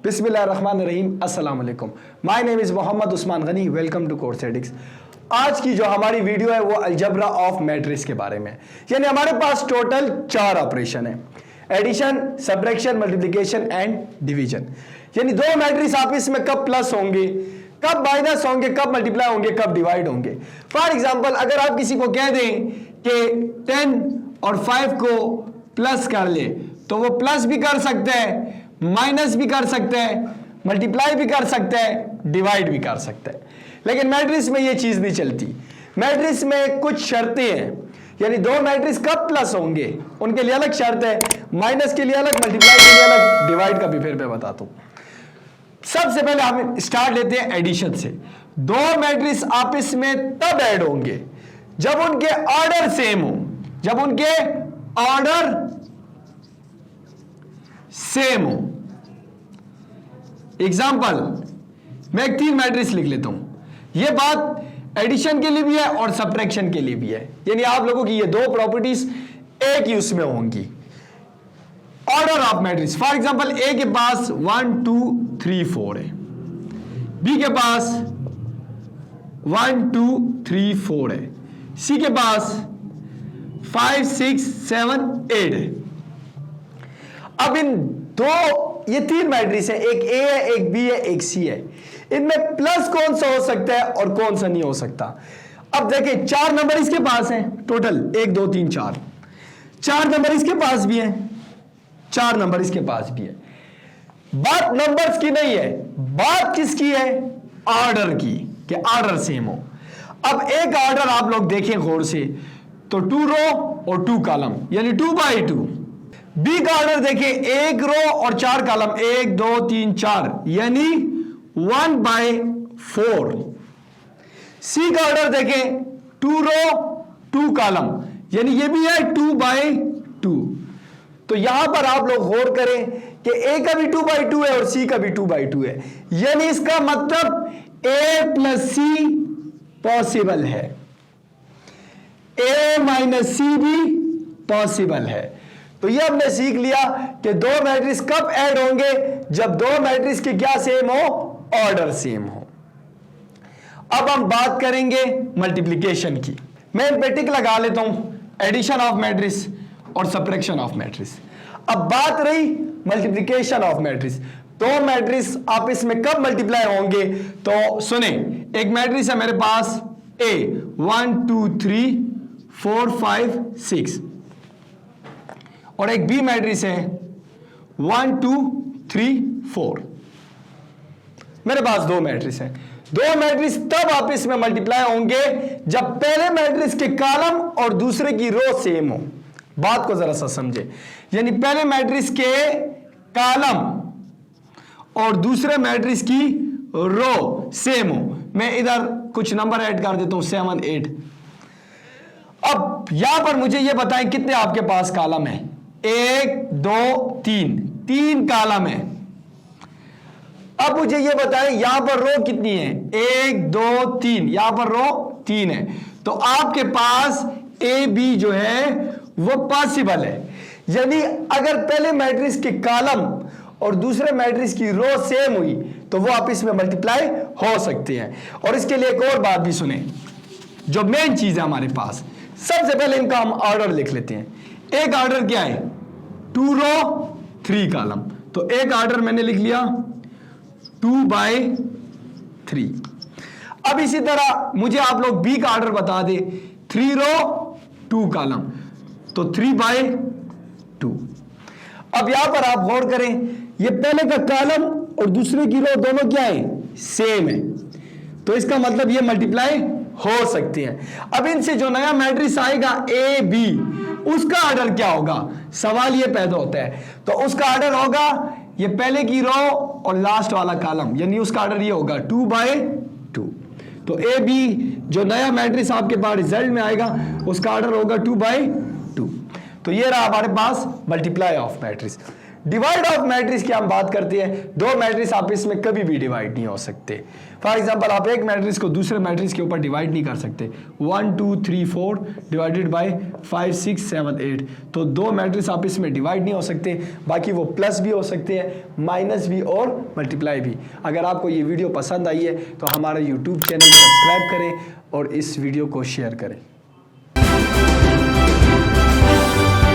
बिस्मिल्लाहिर्रहमानिर्रहीम, अस्सलाम वालेकुम। My name is Mohammad Usman Gani. Welcome to Coursedix. आज की जो हमारी वीडियो है वो अलजबरा ऑफ मैट्रिक्स के बारे में, यानी हमारे पास टोटल 4 ऑपरेशन है: addition, subtraction, multiplication and division. यानी दो मैट्रिक्स आपस में कब प्लस होंगे, कब माइनस होंगे, कब मल्टीप्लाई होंगे, कब डिवाइड होंगे। फॉर एग्जाम्पल, अगर आप किसी को कह दें कि 10 और 5 को प्लस कर ले, तो वो प्लस भी कर सकते हैं, माइनस भी कर सकते हैं, मल्टीप्लाई भी कर सकते हैं, डिवाइड भी कर सकते हैं। लेकिन मैट्रिक्स में ये चीज नहीं चलती। मैट्रिक्स में कुछ शर्तें हैं, यानी दो मैट्रिक्स कब प्लस होंगे उनके लिए अलग शर्त है, माइनस के लिए अलग, मल्टीप्लाई के लिए अलग, डिवाइड का भी फिर मैं बताता हूं। सबसे पहले हम स्टार्ट लेते हैं एडिशन से। दो मैट्रिक्स आपस में तब ऐड होंगे जब उनके ऑर्डर सेम हो, जब उनके ऑर्डर सेम हो। एग्जाम्पल, मैं एक 3 मैट्रिक्स लिख लेता हूं। यह बात एडिशन के लिए भी है और सब्ट्रैक्शन के लिए भी है, यानी आप लोगों की ये दो प्रॉपर्टीज एक ही उसमें होंगी। Order of matrix, for example, A के पास 1 2 3 4 है, बी के पास 1 2 3 4 है, सी के पास 5 6 7 8 है। अब इन दो, ये 3 मैट्रिक्स है, एक ए है, एक बी है, एक सी है। इनमें प्लस कौन सा हो सकता है और कौन सा नहीं हो सकता। अब देखिए, 4 नंबर इसके पास हैं, टोटल 1 2 3 4। 4 नंबर इसके पास भी हैं, 4 नंबर इसके पास भी है। बात नंबर्स की नहीं है, बात किसकी है? ऑर्डर की, कि ऑर्डर सेम हो। अब एक ऑर्डर आप लोग देखें गौर से, तो 2 रो और 2 कॉलम, यानी 2 बाई 2। बी का ऑर्डर देखें, 1 रो और 4 कॉलम, 1 2 3 4, यानी 1 बाई 4। सी का ऑर्डर देखें, 2 रो 2 कॉलम, यानी ये भी है 2 बाई 2। तो यहां पर आप लोग गौर करें कि ए का भी 2 बाई 2 है और सी का भी 2 बाई 2 है, यानी इसका मतलब ए प्लस सी पॉसिबल है, ए माइनस सी भी पॉसिबल है। तो ये हमने सीख लिया कि दो मैट्रिक्स कब ऐड होंगे, जब दो मैट्रिक्स के क्या सेम हो, ऑर्डर सेम हो। अब हम बात करेंगे मल्टीप्लिकेशन की। मैं इन पे टिक लगा लेता हूं, एडिशन ऑफ मैट्रिक्स और सब्ट्रैक्शन ऑफ मैट्रिक्स। अब बात रही मल्टीप्लिकेशन ऑफ मैट्रिक्स। दो मैट्रिक्स आपस में कब मल्टीप्लाई होंगे, तो सुने, एक मैट्रिक्स है मेरे पास ए 1 2 3 4 5 6, और एक बी मैट्रिक्स है 1 2 3 4। मेरे पास दो मैट्रिक्स हैं। दो मैट्रिक्स तब आपस में मल्टीप्लाई होंगे जब पहले मैट्रिक्स के कॉलम और दूसरे की रो सेम हो। बात को जरा सा समझे, यानी पहले मैट्रिक्स के कॉलम और दूसरे मैट्रिक्स की रो सेम हो। मैं इधर कुछ नंबर ऐड कर देता हूं, 7 8। अब यहां पर मुझे यह बताएं कितने आपके पास कॉलम है। 1 2 3, 3 कॉलम है। अब मुझे यह बताएं यहां पर रो कितनी है, 1 2 3, यहां पर रो 3 है। तो आपके पास ए बी जो है वो पॉसिबल है, यानी अगर पहले मैट्रिक्स के कॉलम और दूसरे मैट्रिक्स की रो सेम हुई तो वो आपस में मल्टीप्लाई हो सकते हैं। और इसके लिए एक और बात भी सुने, जो मेन चीज है हमारे पास। सबसे पहले इनका हम ऑर्डर लिख लेते हैं। एक ऑर्डर क्या है, 2 रो 3 कॉलम, तो एक ऑर्डर मैंने लिख लिया 2 बाई 3। अब इसी तरह मुझे आप लोग बी का ऑर्डर बता दे, 3 रो 2 कॉलम, तो 3 बाई 2। अब यहां पर आप गौर करें, ये पहले का कॉलम और दूसरे की रो दोनों क्या है, सेम है, तो इसका मतलब ये मल्टीप्लाई हो सकती हैं। अब इनसे जो नया मैट्रिक्स आएगा ए बी, उसका ऑर्डर क्या होगा, सवाल ये पैदा होता है। तो उसका ऑर्डर होगा ये पहले की रो और लास्ट वाला कॉलम, यानी उसका ऑर्डर ये होगा 2 बाई 2। तो ए बी जो नया मैट्रिक्स आपके पास रिजल्ट में आएगा उसका ऑर्डर होगा 2 बाई 2। तो ये रहा हमारे पास multiply of matrix. Divide of matrix की हम बात करते हैं, दो मैट्रिक्स आपस में कभी भी डिवाइड नहीं हो सकते। फॉर एग्जांपल आप एक मैट्रिक्स को दूसरे मैट्रिक्स के ऊपर डिवाइड नहीं कर सकते। 1 2 3 4 डिवाइडेड बाय 5 6 7 8, तो दो मैट्रिक्स आपस में डिवाइड नहीं हो सकते। बाकी वो प्लस भी हो सकते हैं, माइनस भी और मल्टीप्लाई भी। अगर आपको ये वीडियो पसंद आई है तो हमारा यूट्यूब चैनल सब्सक्राइब करें और इस वीडियो को शेयर करें।